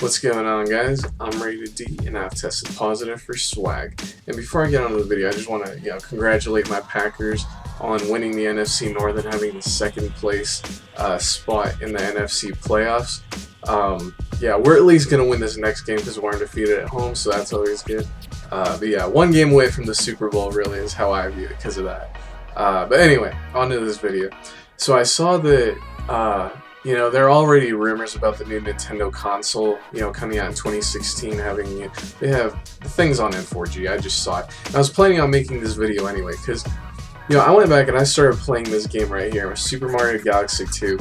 What's going on, guys? I'm Rated D and I've tested positive for swag. And before I get on to the video, I just want to congratulate my Packers on winning the NFC North and having the second place spot in the NFC playoffs. Yeah, we're at least going to win this next game because we're undefeated at home, so that's always good. But yeah, one game away from the Super Bowl really is how I view it because of that. But anyway, on to this video. So I saw that there are already rumors about the new Nintendo console, coming out in 2016, they have things on N4G. I just saw it. And I was planning on making this video anyway, because, I went back and I started playing this game right here, Super Mario Galaxy 2,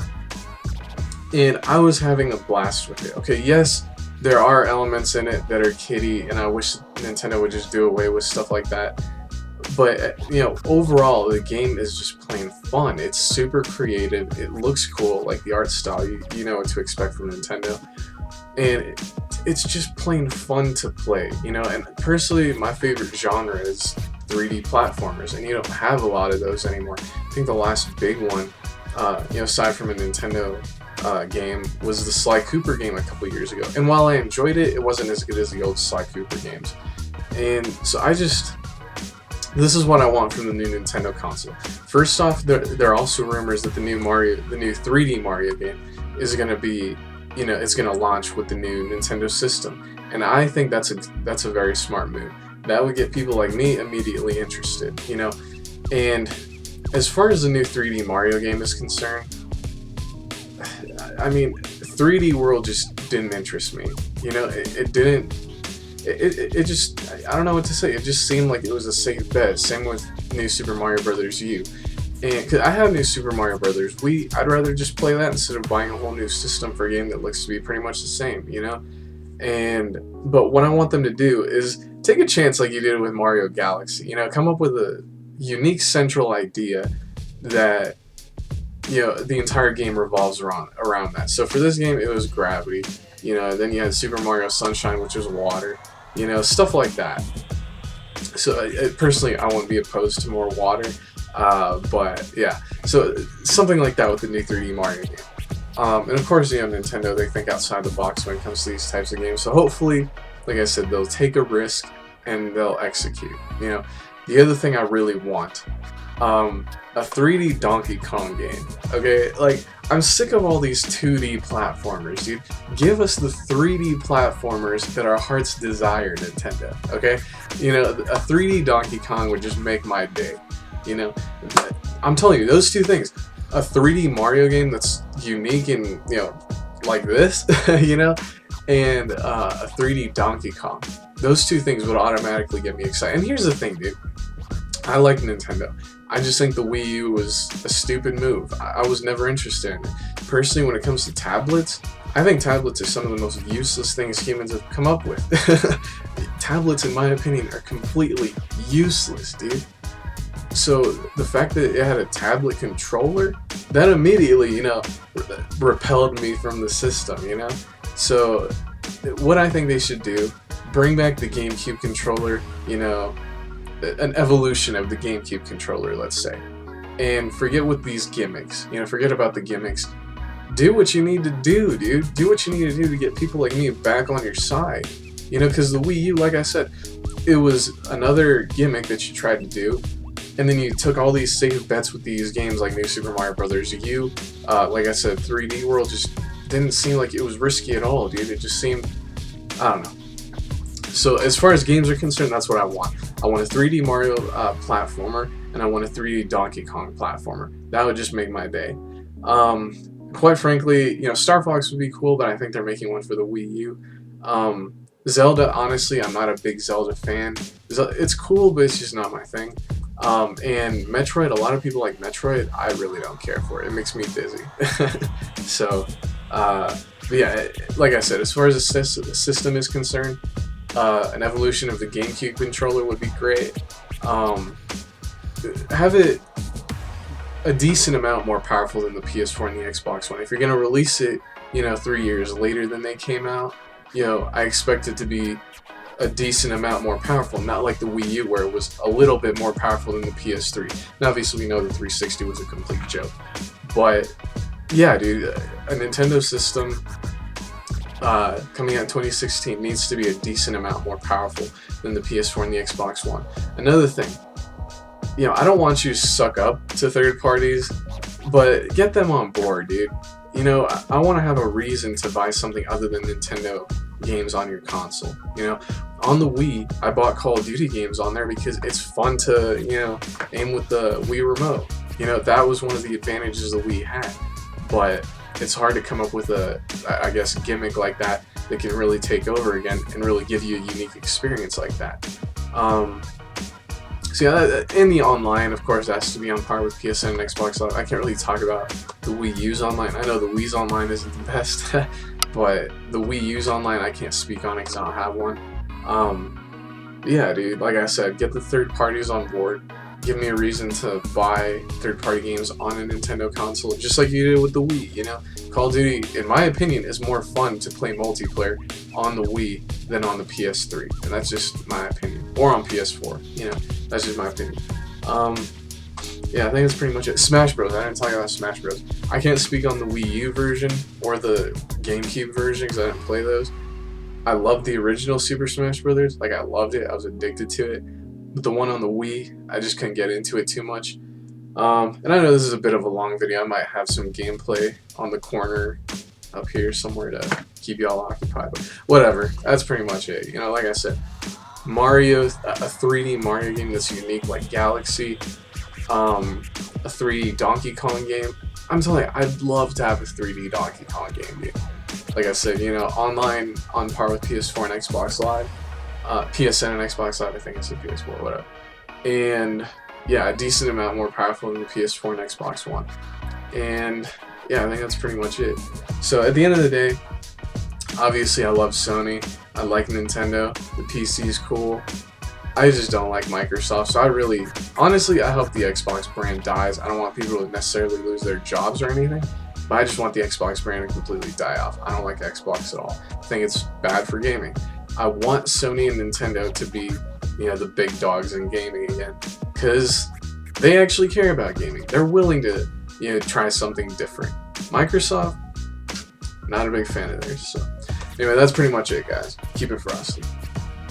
and I was having a blast with it. Okay, yes, there are elements in it that are kiddie, and I wish Nintendo would just do away with stuff like that. But, overall, the game is just plain fun. It's super creative. It looks cool, like the art style. You know what to expect from Nintendo. And it's just plain fun to play, And personally, my favorite genre is 3D platformers. And you don't have a lot of those anymore. I think the last big one, aside from a Nintendo game, was the Sly Cooper game a couple years ago. And while I enjoyed it, it wasn't as good as the old Sly Cooper games. And so this is what I want from the new Nintendo console. First off, there are also rumors that the new 3D Mario game is going to be, it's going to launch with the new Nintendo system, and I think that's a very smart move. That would get people like me immediately interested, And as far as the new 3D Mario game is concerned, I mean, 3D World just didn't interest me. It didn't. It just, I don't know what to say. It just seemed like it was a safe bet. Same with New Super Mario Bros. U. And cause I have New Super Mario Bros. Wii, I'd rather just play that instead of buying a whole new system for a game that looks to be pretty much the same, But what I want them to do is take a chance like you did with Mario Galaxy. Come up with a unique central idea that the entire game revolves around that. So for this game, it was gravity. Then you had Super Mario Sunshine, which was water. Stuff like that. So personally, I wouldn't be opposed to more water. But yeah, so something like that with the new 3D Mario game. And of course, Nintendo, they think outside the box when it comes to these types of games. So hopefully, like I said, they'll take a risk and they'll execute. The other thing I really want, a 3D Donkey Kong game. Okay, like, I'm sick of all these 2D platformers, dude. Give us the 3D platformers that our hearts desire, Nintendo. Okay, a 3D Donkey Kong would just make my day. I'm telling you, those two things, a 3D Mario game that's unique and like this, and a 3D Donkey Kong. Those two things would automatically get me excited. And here's the thing, dude. I like Nintendo. I just think the Wii U was a stupid move. I was never interested in it. Personally, when it comes to tablets, I think tablets are some of the most useless things humans have come up with. Tablets, in my opinion, are completely useless, dude. So the fact that it had a tablet controller, that immediately, repelled me from the system, So what I think they should do, bring back the GameCube controller, an evolution of the GameCube controller, let's say, and forget with these gimmicks. Forget about the gimmicks. Do what you need to do, dude. Do what you need to do to get people like me back on your side. Because the Wii U, like I said, it was another gimmick that you tried to do, and then you took all these safe bets with these games like New Super Mario Bros. U. Like I said, 3D World just didn't seem like it was risky at all, dude. It just seemed, I don't know. So as far as games are concerned, that's what I want. I want a 3D Mario platformer, and I want a 3D Donkey Kong platformer. That would just make my day. Quite frankly, Star Fox would be cool, but I think they're making one for the Wii U. Zelda, honestly, I'm not a big Zelda fan. It's cool, but it's just not my thing. And Metroid, a lot of people like Metroid. I really don't care for it. It makes me dizzy. So, but yeah, like I said, as far as the system is concerned, an evolution of the GameCube controller would be great. Have it a decent amount more powerful than the PS4 and the Xbox One. If you're going to release it, 3 years later than they came out, I expect it to be a decent amount more powerful, not like the Wii U where it was a little bit more powerful than the PS3. Now, obviously, we know the 360 was a complete joke, but yeah, dude, a Nintendo system coming out in 2016 needs to be a decent amount more powerful than the PS4 and the Xbox One. Another thing, you know, I don't want you to suck up to third parties, but get them on board, dude. You know, I want to have a reason to buy something other than Nintendo games on your console. You know, on the Wii, I bought Call of Duty games on there because it's fun to, you know, aim with the Wii remote. You know, that was one of the advantages the Wii had. But it's hard to come up with a, I guess, gimmick like that that can really take over again and really give you a unique experience like that. So yeah, in the online, of course, has to be on par with PSN and Xbox Live. I can't really talk about the Wii U's online. I know the Wii's online isn't the best, but the Wii U's online, I can't speak on it because I don't have one. Yeah, dude, like I said, get the third parties on board. Give me a reason to buy third-party games on a Nintendo console, just like you did with the Wii, you know? Call of Duty, in my opinion, is more fun to play multiplayer on the Wii than on the PS3, and that's just my opinion. Or on PS4, you know? That's just my opinion. Yeah, I think that's pretty much it. Smash Bros. I didn't talk about Smash Bros. I can't speak on the Wii U version or the GameCube version because I didn't play those. I love the original Super Smash Bros. Like, I loved it. I was addicted to it. But the one on the Wii, I just couldn't get into it too much. And I know this is a bit of a long video. I might have some gameplay on the corner up here somewhere to keep y'all occupied. But whatever. That's pretty much it. You know, like I said, Mario, a 3D Mario game that's unique, like Galaxy, a 3D Donkey Kong game. I'm telling you, I'd love to have a 3D Donkey Kong game, dude. Like I said, you know, online on par with PS4 and Xbox Live. PSN and Xbox Live, I think it's a PS4, whatever. And yeah, a decent amount more powerful than the PS4 and Xbox One. And yeah, I think that's pretty much it. So at the end of the day, obviously I love Sony. I like Nintendo. The PC is cool. I just don't like Microsoft. So I really, honestly, I hope the Xbox brand dies. I don't want people to necessarily lose their jobs or anything. But I just want the Xbox brand to completely die off. I don't like Xbox at all. I think it's bad for gaming. I want Sony and Nintendo to be, you know, the big dogs in gaming again, because they actually care about gaming. They're willing to, you know, try something different. Microsoft, not a big fan of theirs. So anyway, that's pretty much it, guys. Keep it frosty.